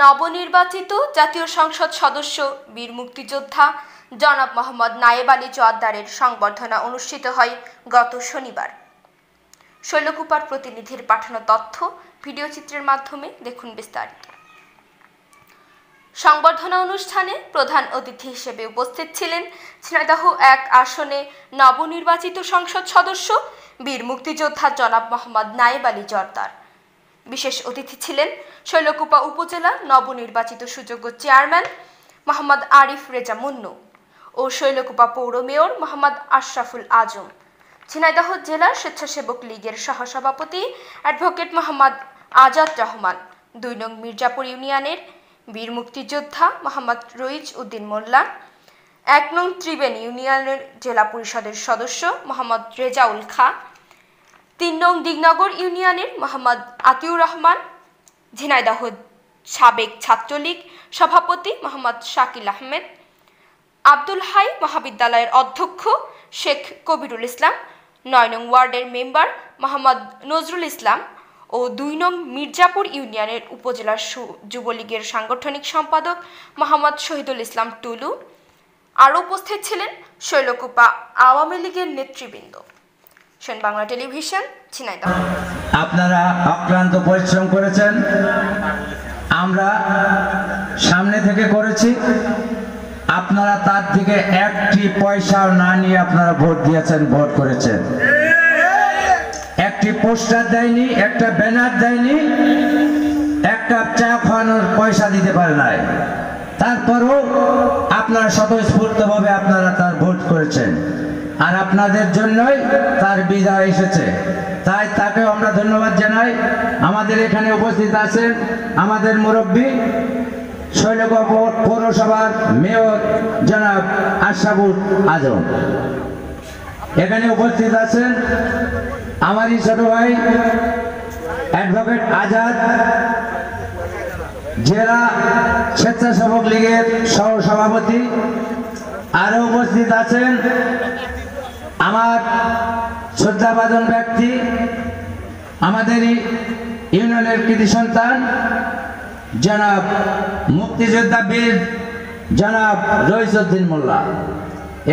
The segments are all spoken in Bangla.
নবনির্বাচিত জাতীয় সংসদ সদস্য বীর মুক্তিযোদ্ধা জনাব মোহাম্মদ নায়েব আলী জোয়াদ্দারের সংবর্ধনা অনুষ্ঠিত হয় গত শনিবার। শৈলকুপার প্রতিনিধির পাঠানো তথ্য ভিডিওচিত্রের মাধ্যমে দেখুন বিস্তারিত। সংবর্ধনা অনুষ্ঠানে প্রধান অতিথি হিসেবে উপস্থিত ছিলেন ঝিনাইদহ ১ আসনে নবনির্বাচিত সংসদ সদস্য বীর মুক্তিযোদ্ধা জনাব মোহাম্মদ নায়েব আলী জোয়াদ্দার। বিশেষ অতিথি ছিলেন শৈলকুপা উপজেলা নবনির্বাচিত সুযোগ্য চেয়ারম্যান মোহাম্মদ আরিফ রেজা মুন্নু ও শৈলকুপা পৌর মেয়র মোহাম্মদ আশরাফুল আজম, ঝিনাইদহ জেলা স্বেচ্ছাসেবক লীগের সহসভাপতি অ্যাডভোকেট মোহাম্মদ আজাদ রহমান, ২ নং মির্জাপুর ইউনিয়নের বীর মুক্তিযোদ্ধা মোহাম্মদ রইজ উদ্দিন মোল্লা, ১ নং ত্রিবেণী ইউনিয়নের জেলা পরিষদের সদস্য মোহাম্মদ রেজাউল খা, ৩ নং দিগনগর ইউনিয়নের মোহাম্মদ আতিউর রহমান, ঝিনাইদহ সাবেক ছাত্রলীগ সভাপতি মোহাম্মদ শাকিল আহমেদ, আব্দুল হাই মহাবিদ্যালয়ের অধ্যক্ষ শেখ কবিরুল ইসলাম, ৯ নং ওয়ার্ডের মেম্বার মোহাম্মদ নজরুল ইসলাম ও ২ নং মির্জাপুর ইউনিয়নের উপজেলা যুবলীগের সাংগঠনিক সম্পাদক মোহাম্মদ শহীদুল ইসলাম টুলু। আরও উপস্থিত ছিলেন শৈলকুপা আওয়ামী লীগের নেতৃবৃন্দ। বাংলা টেলিভিশন, ঝিনাইদহ। আপনারা অক্লান্ত পরিশ্রম করেছেন, আমরা সামনে থেকে করেছি, আপনারা তার থেকে একটি পয়সাও না নিয়ে আপনারা ভোট দিয়েছেন, ভোট করেছেন। একটি পোস্টার দেয়নি, একটা ব্যানার দেয়নি, একটা চা খাওয়ানোর পয়সা দিতে পারে নাই, তারপরও আপনারা স্বতঃস্ফূর্তভাবে আপনারা তার ভোট করেছেন, আর আপনাদের জন্যই তার বিজয় এসেছে। তাই তাকেও আমরা ধন্যবাদ জানাই। আমাদের এখানে উপস্থিত আছেন আমাদের মুরব্বী শৈলকুপা পৌরসভার মেয়র জনাব আশরাফুল আজম, এখানে উপস্থিত আছেন আমারই ছোট ভাই অ্যাডভোকেট আজাদ, জেলা স্বেচ্ছাসেবক লীগের সহ সভাপতি। আরও উপস্থিত আছেন আমার শ্রদ্ধাভাজন ব্যক্তি, আমাদেরই ইউনিয়নের কৃতি সন্তান জনাব মুক্তিযোদ্ধা বীর জনাব রইজ উদ্দিন মোল্লা।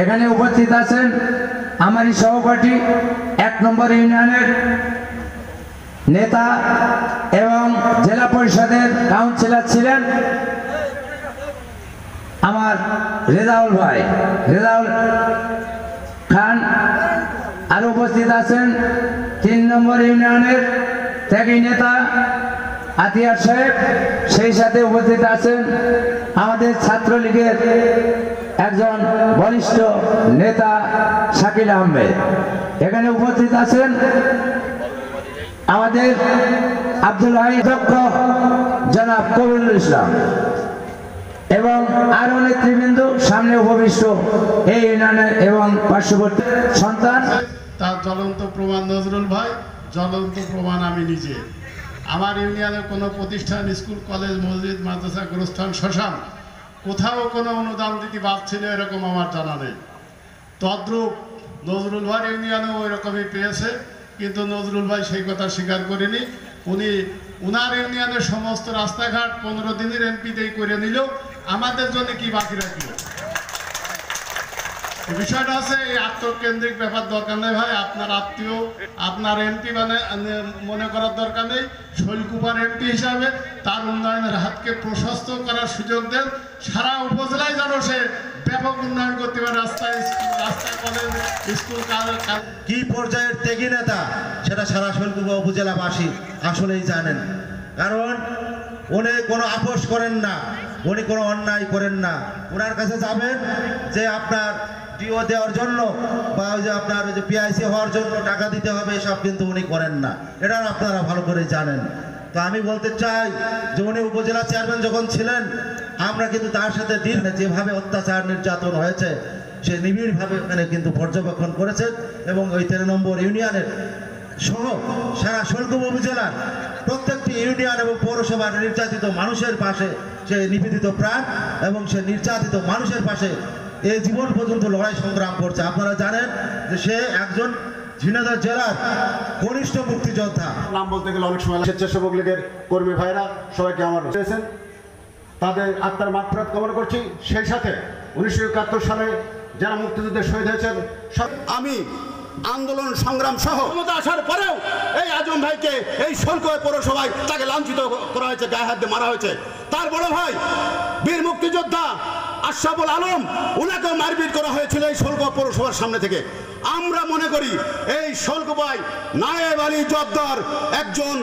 এখানে উপস্থিত আছেন আমারই সহপাঠী ১ নম্বর ইউনিয়নের নেতা এবং জেলা পরিষদের কাউন্সিলর ছিলেন আমার রেজাউল ভাই, রেজাউল খান। আর উপস্থিত আছেন ৩ নম্বর ইউনিয়নের ত্যাগী নেতা আতিয়ার সাহেব, সেই সাথে উপস্থিত আছেন আমাদের ছাত্রলীগের একজন বরিষ্ঠ নেতা শাকিল আহমেদ। এখানে উপস্থিত আছেন আমাদের আব্দুল হাই অধ্যক্ষ জনাব কবিরুল ইসলাম এবং আরো নেতৃবৃন্দ সামনে উপবিষ্ট এই ইউনিয়নের এবং পার্শ্ববর্তী সন্তান। তার জ্বলন্ত প্রমাণ নজরুল ভাই, জ্বলন্ত প্রমাণ আমি নিজে। আমার ইউনিয়নের কোনো প্রতিষ্ঠান, স্কুল, কলেজ, মসজিদ, মাদ্রাসা, গোরস্থান, শ্মশান কোথাও কোনো অনুদান দিতে পারছিল এরকম আমার জানা নেই। তদ্রূপ নজরুল ভাই ইউনিয়নেও ওই রকমই পেয়েছে, কিন্তু নজরুল ভাই সেই কথা স্বীকার করেনি। উনি উনার ইউনিয়নের সমস্ত রাস্তাঘাট 15 দিনের এমপিতেই করে নিল, আমাদের জন্য কি বাকি রাখলো? বিষয়টা আছে, এই আত্মকেন্দ্রিক ব্যাপার দরকার নেই ভাই। আপনার আত্মীয়, আপনার এমপি মনে করার দরকার নেই। শৈলকুপার এমপি হিসাবে তার উন্নয়নের হাতকে প্রশস্ত করার সুযোগ দেন। সারা উপজেলায় যেন সে ব্যাপক উন্নয়ন করতে পারে, রাস্তায়, কলেজ, স্কুল। কি পর্যায়ের ত্যাগী নেতা সেটা সারা শৈলকুপা উপজেলাবাসী আসলেই জানেন। কারণ উনি কোনো আপোষ করেন না, উনি কোনো অন্যায় করেন না। ওনার কাছে যাবেন যে আপনার ডিও দেওয়ার জন্য বা ওই যে আপনার ওই যে পিআইসি হওয়ার জন্য টাকা দিতে হবে, এসব কিন্তু উনি করেন না, এটা আপনারা ভালো করে জানেন। তো আমি বলতে চাই যে উনি উপজেলা চেয়ারম্যান যখন ছিলেন, আমরা কিন্তু তার সাথে যেভাবে অত্যাচার নির্যাতন হয়েছে সে নিবিড়ভাবে এখানে কিন্তু পর্যবেক্ষণ করেছেন এবং ওই 13 নম্বর ইউনিয়নের সহ সারা শৈলকুপা উপজেলার প্রত্যেকটি ইউনিয়ন এবং পৌরসভার নির্যাতিত মানুষের পাশে সে নিবেদিত প্রাণ এবং সে নির্যাতিত মানুষের পাশে এই জীবন পর্যন্ত লড়াই সংগ্রাম করছে। আপনারা জানেন যে সে একজন ঝিনাইদহ জেলার কনিষ্ঠ মুক্তিযোদ্ধা। নাম বলতে গেলে অনেক সময় স্বেচ্ছাসেবক লীগের কর্মী ভাইরা সবাইকে আমার তাদের আত্মার মাগফিরাত কামনা করছি। সেই সাথে 1971 সালে যারা মুক্তিযুদ্ধে শহীদ হয়েছেন, আমি আন্দোলন সংগ্রাম সহ ক্ষমতা আসার পরেও এই আজম ভাইকে এই শোলকোয়া পৌরসভায় তাকে লাঞ্ছিত করা হয়েছে, গায়ে হাত দিয়ে মারা হয়েছে। তার বড় ভাই বীর মুক্তিযোদ্ধা আশরাফুল আলম, ওনাকেও মারপিট করা হয়েছিল এই শোলকোয়া পৌরসভার সামনে থেকে। আমরা মনে করি এই শোলকোয়ায় নায়েব আলী জর্দার একজন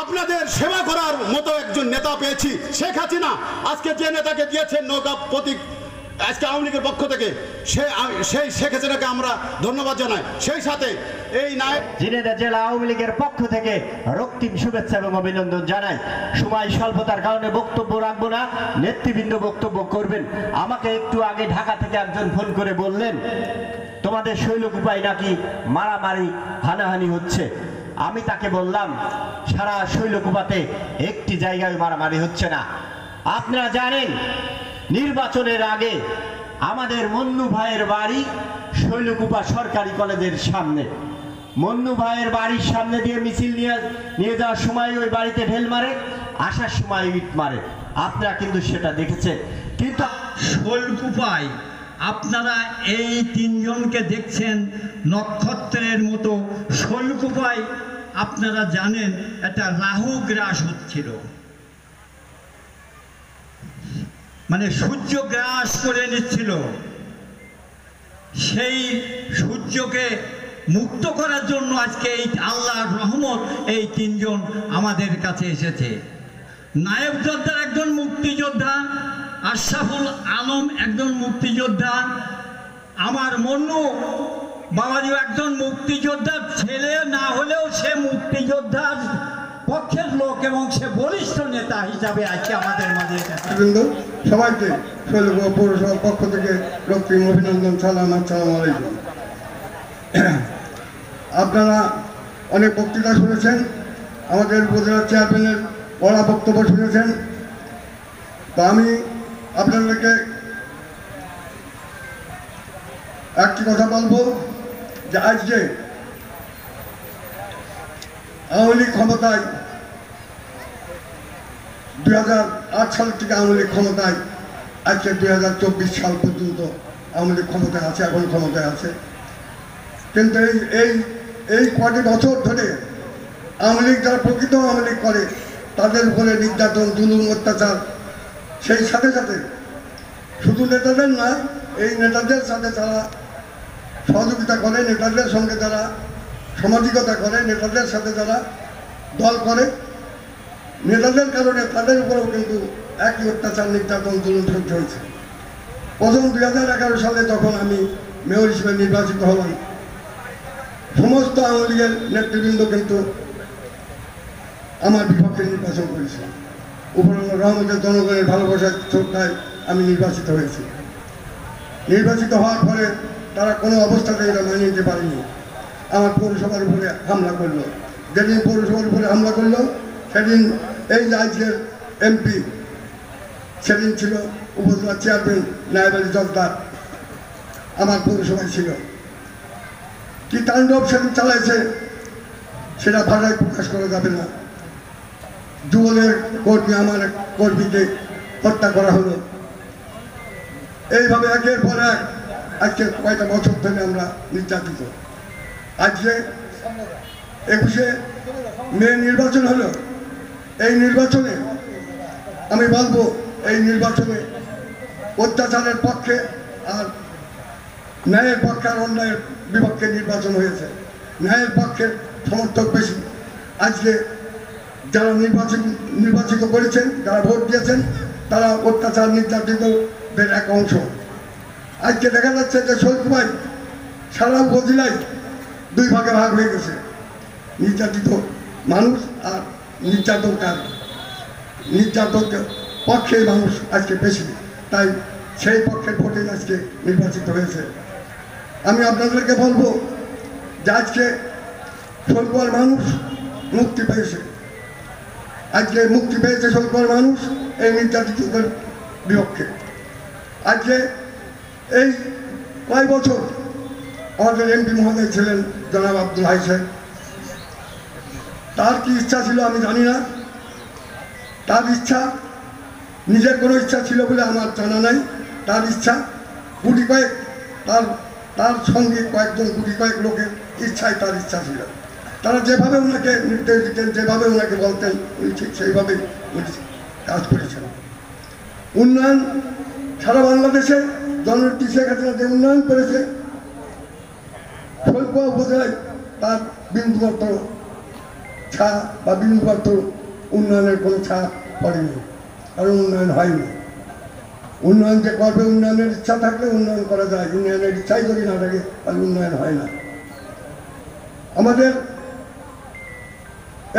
আপনাদের সেবা করার মতো একজন নেতা পেয়েছি। শেখ হাসিনা আজকে যে নেতাকে দিয়েছেন নৌকা প্রতীক আজকে আওয়ামী লীগের পক্ষ থেকে, সেই শেখ হাসিনাকে আমরা ধন্যবাদ জানাই। সেই সাথে এই ঝিনাইদহ জেলা আওয়ামী লীগের পক্ষ থেকে রক্তিম শুভেচ্ছা এবং অভিনন্দন জানাই। সময় স্বল্পতার কারণে বক্তব্য রাখবো না, নেতৃবৃন্দ বক্তব্য করবেন। আমাকে একটু আগে ঢাকা থেকে একজন ফোন করে বললেন তোমাদের শৈলকুপায় নাকি মারামারি হানাহানি হচ্ছে। আমি তাকে বললাম সারা শৈলকুপাতে একটি জায়গায় মারামারি হচ্ছে না। আপনারা জানেন নির্বাচনের আগে আমাদের মন্নু ভাইয়ের বাড়ি শৈলকুপা সরকারি কলেজের সামনে। মন্নু ভাইয়ের বাড়ির সামনে দিয়ে মিছিল নিয়ে যাওয়ার সময় ওই বাড়িতে ঢেল মারে, আসার সময় ইট মারে। আপনারা কিন্তু সেটা দেখেছেন। কিন্তু শৈলকুপায় আপনারা এই তিনজনকে দেখছেন নক্ষত্রের মতো। শৈলকুপায় আপনারা জানেন একটা রাহু গ্রাস হচ্ছিল, মানে সূর্য গ্রাস করে নিচ্ছিল। সেই সূর্যকে মুক্ত করার জন্য আজকে এই আল্লাহর রহমত এই তিনজন আমাদের কাছে এসেছে। নায়েব জর্দার একজন মুক্তিযোদ্ধা, আশরাফুল আলম একজন মুক্তিযোদ্ধা, আমার মন্নু বাবাজিও একজন মুক্তিযোদ্ধার ছেলে, না হলেও সে মুক্তিযোদ্ধার পক্ষের লোক এবং সে বলিষ্ঠ নেতা হিসাবে আজকে আমাদের মাঝে। সবাইকে শৈলকুপা পৌরসভার পক্ষ থেকে রক্তিম অভিনন্দন, সালাম, আসসালামু আলাইকুম। আপনারা অনেক বক্তৃতা শুনেছেন, আমাদের উপজেলা চেয়ারম্যানের বড় বক্তব্য শুনেছেন। তো আমি আপনাদেরকে একটি কথা বলবো যে আজকে আওয়ামী লীগ ক্ষমতায় 2008 সাল থেকে আওয়ামী লীগ ক্ষমতায়, আজকে 2024 সাল পর্যন্ত আওয়ামী লীগ ক্ষমতায় আছে, এখন ক্ষমতায় আছে। কিন্তু এই কয়েক বছর ধরে আওয়ামী লীগ যারা প্রকৃত আওয়ামী লীগ করে তাদের উপরে নির্যাতন, জুলুম, অত্যাচার, সেই সাথে সাথে শুধু নেতাদের না, এই নেতাদের সাথে তারা সহযোগিতা করে, নেতাদের সঙ্গে যারা সামাজিকতা করে, নেতাদের সাথে যারা দল করে, নেতাদের কারণে তাদের উপরেও কিন্তু একই অত্যাচার, নির্যাতন, জুলুম সহ্য হয়েছে। প্রথম 2011 সালে যখন আমি মেয়র হিসেবে নির্বাচিত হলাম, সমস্ত আওয়ামী লীগের নেতৃবৃন্দ কিন্তু আমার বিপক্ষে নির্বাচন করেছে। উপরন্ত রহমতের জনগণের ভালোবাসার শ্রদ্ধায় আমি নির্বাচিত হয়েছি। নির্বাচিত হওয়ার পরে তারা কোনো অবস্থাতে এটা মেনে নিতে পারেনি। আমার পৌরসভার উপরে হামলা করলো। যেদিন পৌরসভার উপরে হামলা করলো সেদিন এই রাজ্যের এমপি, সেদিন ছিল উপজেলা চেয়ারম্যান নায়েব আলী জর্দার, আমার পৌরসভায় ছিল। কি তাণ্ডব সেদিন চালাইছে সেটা ভাষায় প্রকাশ করা যাবে না। যুবলের কর্মী, আমার কর্মীকে হত্যা করা হলো। এইভাবে একের পর এক আজকে কয়েকটা বছর ধরে আমরা নির্যাতিত। আজকে 21শে মে নির্বাচন হলো। এই নির্বাচনে আমি বলবো, এই নির্বাচনে অত্যাচারের পক্ষে আর ন্যায়ের পক্ষে আর অন্যায়ের বিপক্ষে নির্বাচন হয়েছে। ন্যায়ের পক্ষে সমর্থক বেশি। আজকে যারা নির্বাচিত করেছেন, যারা ভোট দিয়েছেন, তারা অত্যাচার, নির্যাতিতদের এক অংশ। আজকে দেখা যাচ্ছে যে শৈলকুপায় সারা উপজেলায় দুই ভাগে ভাগ হয়ে গেছে। নির্যাতিত মানুষ আর নির্যাতনকার, নির্যাতনের পক্ষে মানুষ আজকে বেশি, তাই সেই পক্ষের ভোটে আজকে নির্বাচিত হয়েছে। আমি আপনাদেরকে বলবো যে আজকে শৈলকুপার মানুষ মুক্তি পেয়েছে। আজকে মুক্তি পেয়েছে শৈলকুপার মানুষ এই নির্যাতিতদের বিপক্ষে। আজকে এই কয়েক বছর আমাদের এমপি মহোদয় ছিলেন জনাব আব্দুল হাই সাহেব। তার কি ইচ্ছা ছিল আমি জানি না। তার ইচ্ছা নিজের কোনো ইচ্ছা ছিল বলে আমার জানা নাই। তার ইচ্ছা গুটি কয়েক, তার সঙ্গে কয়েকজন গুটি কয়েক লোকের ইচ্ছায় তার ইচ্ছা ছিল। তারা যেভাবে ওনাকে নির্দেশ দিতেন, যেভাবে ওনাকে বলতেন, উনি ঠিক সেইভাবেই উনি কাজ করেছেন। উন্নয়ন সারা বাংলাদেশে জননেত্রী শেখ হাসিনা যে উন্নয়ন করেছে, শৈলকুপা উপজেলায় তার বিন্দুমাত্র ছা বা বিন্দুমাত্র উন্নয়নের কোনো ছা পড়েনি, কারণ উন্নয়ন হয়নি। উন্নয়ন যে করবে, উন্নয়নের ইচ্ছা থাকলে উন্নয়ন করা যায়, উন্নয়নের ইচ্ছাই যদি না থাকে তাহলে উন্নয়ন হয় না। আমাদের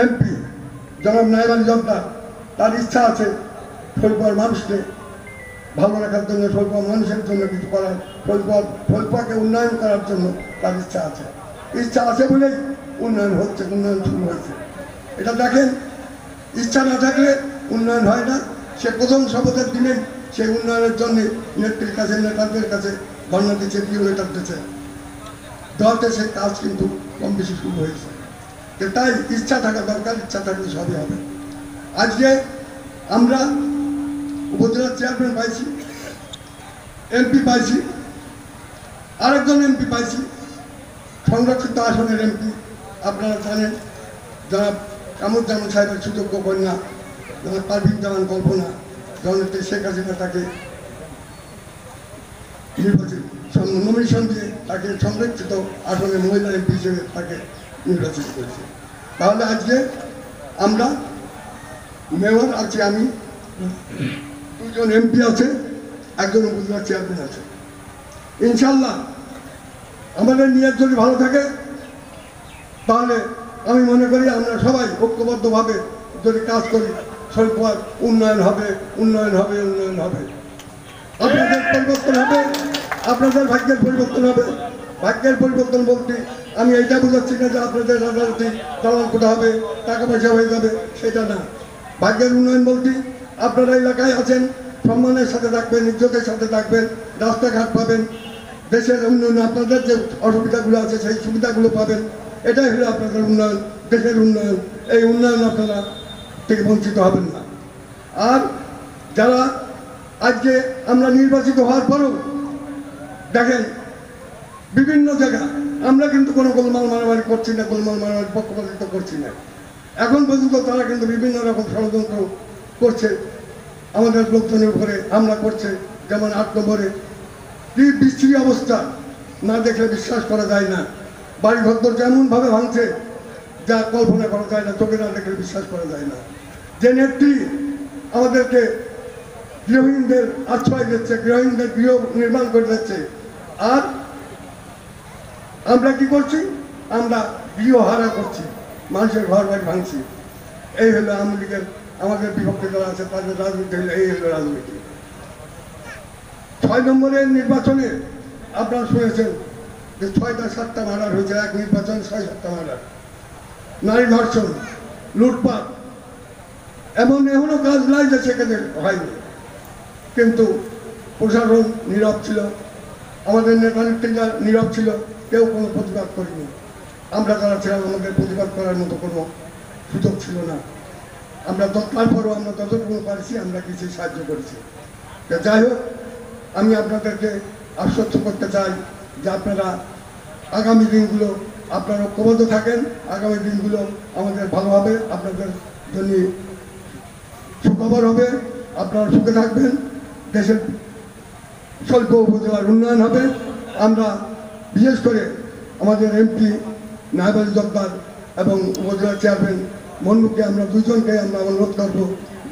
এমপি জনাব নায়েব আলী জর্দার, তার ইচ্ছা আছে শৈলকুপার মানুষকে ভালো রাখার জন্য, শৈলকুপার মানুষের জন্য কিছু করার, শৈলকুপাকে উন্নয়ন করার জন্য তার ইচ্ছা আছে। ইচ্ছা আছে বলেই উন্নয়ন হচ্ছে, উন্নয়ন শুরু হয়েছে। এটা দেখেন, ইচ্ছা না থাকলে উন্নয়ন হয় না। সে প্রথম শপথের দিনে সেই উন্নয়নের জন্য নেত্রীর কাছে, নেতাদের কাছে ধর্ণা দিচ্ছে, প্রিয় লেটার দিচ্ছে, দেওয়াতে সেই কাজ কিন্তু কম বেশি শুরু হয়েছে। তাই ইচ্ছা থাকা দরকার, ইচ্ছা থাকলে সবই হবে। আজকে আমরা উপজেলার চেয়ারম্যান পাইছি, এমপি পাইছি, আরেকজন এমপি পাইছি, সংরক্ষিত আসনের এমপি। আপনারা জানেন যারা কামরুজ্জামান সাহেবের সুযোগ্য কন্যা, যারা পারভিন জামান কল্পনা, জননেত্রী শেখ হাসিনা তাকে নমিনেশন দিয়ে তাকে সংরক্ষিত আসনে মহিলা এমপি হিসেবে তাকে নির্বাচিত করেছে। তাহলে আজকে আমরা মেয়র আছি, আমি, দুজন এমপি আছে, একজন উপজেলা চেয়ারম্যান আছে। ইনশাল্লাহ আমাদের নিয়ত যদি ভালো থাকে তাহলে আমি মনে করি আমরা সবাই ঐক্যবদ্ধভাবে যদি কাজ করি, শৈলকুপার উন্নয়ন হবে, উন্নয়ন হবে, উন্নয়ন হবে। আপনাদের পরিবর্তন হবে, আপনাদের ভাগ্যের পরিবর্তন হবে। ভাগ্যের পরিবর্তন বলতে আমি এইটা বোঝাচ্ছি না যে আপনাদের রাজনীতি দালাল কোটা হবে, টাকা পয়সা হয়ে যাবে, সেটা না। ভাগ্যের উন্নয়ন বলতে আপনারা এলাকায় আছেন, সম্মানের সাথে থাকবেন, ইজ্জতের সাথে থাকবেন, রাস্তাঘাট পাবেন, দেশের উন্নয়ন, আপনাদের যে অসুবিধাগুলো আছে সেই সুবিধাগুলো পাবেন। এটাই হলো আপনাদের উন্নয়ন, দেশের উন্নয়ন। এই উন্নয়ন আপনারা থেকে বঞ্চিত হবেন না। আর যারা আজকে আমরা নির্বাচিত হওয়ার পরও দেখেন বিভিন্ন জায়গা, আমরা কিন্তু কোনো গোলমাল মারামারি করছি না, গোলমাল মারামারি পক্ষপাতিত্ব করছি না। এখন পর্যন্ত তারা কিন্তু বিভিন্ন রকম ষড়যন্ত্র করছে, আমাদের লোকজনের উপরে হামলা করছে। যেমন 8 নম্বরে কি বিশ্রী অবস্থা, না দেখলে বিশ্বাস করা যায় না। বাড়িঘর এমনভাবে ভাঙছে যা কল্পনা করা যায় না, চোখে না দেখলে বিশ্বাস করা যায় না। যে নেত্রী আমাদেরকে গৃহহীনদের আশ্রয় দিচ্ছে, গৃহহীনদের গৃহ নির্মাণ করে দিচ্ছে, আর আমরা কি করছি? আমরা গৃহহারা করছি, মানুষের ঘর বাড়ি ভাঙছি। এই হলো আওয়ামী লীগের, আমাদের বিপক্ষে যারা আছে তাদের রাজনীতি হলো, এই হলো রাজনীতি। 6 নম্বরের নির্বাচনে আপনারা শুনেছেন যে 6টা 7টা মার্ডার হয়েছে, এক নির্বাচনে 6-7টা মার্ডার, নারী ধর্ষণ, লুটপাট, এমনও কাজ নাই যে সেখানে হয়নি। কিন্তু প্রশাসন নীরব ছিল, আমাদের নেতা নেত্রীরা নীরব ছিল, কেউ কোনো প্রতিবাদ করেনি। আমরা যারা ছিলাম আমাদের প্রতিবাদ করার মতো কোনো সুযোগ ছিল না। আমরা তারপরেও আমরা যতটুকু পারছি আমরা কিছু সাহায্য করেছি। যাই হোক, আমি আপনাদেরকে আশ্বস্ত করতে চাই যে আপনারা আগামী দিনগুলো আপনারা ঐক্যবদ্ধ থাকেন, আগামী দিনগুলো আমাদের ভালো হবে, আপনাদের জন্য সুখবর হবে, আপনারা সুখে থাকবেন, দেশের স্বল্প উপজেলার উন্নয়ন হবে। আমরা বিশেষ করে আমাদের এমপি নায়েব আলী জর্দার এবং উপজেলা চেয়ারম্যান মন্ডুকে আমরা দুজনকে আমরা অনুরোধ করবো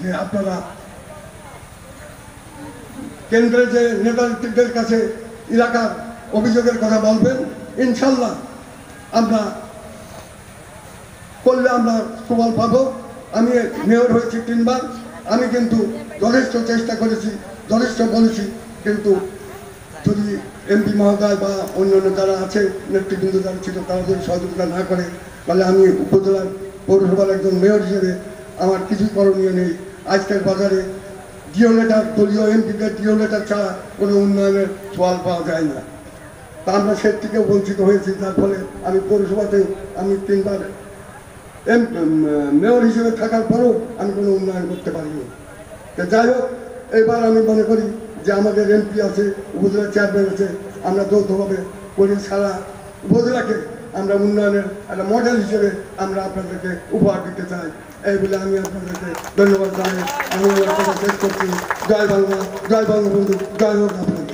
যে আপনারা কেন্দ্রের যে নেতাদের কাছে এলাকার অভিযোগের কথা বলবেন। ইনশাল্লাহ আমরা করলে আমরা প্রবল পাবো। আমি মেয়র হয়েছি 3 বার, আমি কিন্তু যথেষ্ট চেষ্টা করেছি, যথেষ্ট বলেছি, কিন্তু যদি এমপি মহোদয় বা অন্যান্য যারা আছে নেতৃবৃন্দ যারা ছিল তারা যদি সহযোগিতা না করে তাহলে আমি উপজেলার পৌরসভার একজন মেয়র হিসেবে আমার কিছু করণীয় নেই। আজকের বাজারে জিও লেটার, দলীয় এমপিদের জিও লেটার ছাড়া কোনো উন্নয়নের ফল পাওয়া যায় না। তা আমরা সে থেকেও বঞ্চিত হয়েছি, যার ফলে আমি পৌরসভাতে আমি 3 বার মেয়র হিসেবে থাকার পরেও আমি কোনো উন্নয়ন করতে পারিনি। যাই হোক, এবার আমি মনে করি যে আমাদের এমপি আছে, উপজেলা চেয়ারম্যান আছে, আমরা যৌথভাবে করি সারা উপজেলাকে আমরা উন্নয়নের একটা মডেল হিসেবে আমরা আপনাদেরকে উপহার দিতে চাই। এই বলে আমি আপনাদেরকে ধন্যবাদ জানাই। আমি শেষ করছি। জয় বাংলা, জয় বঙ্গবন্ধু, জয় হোক আপনাদের।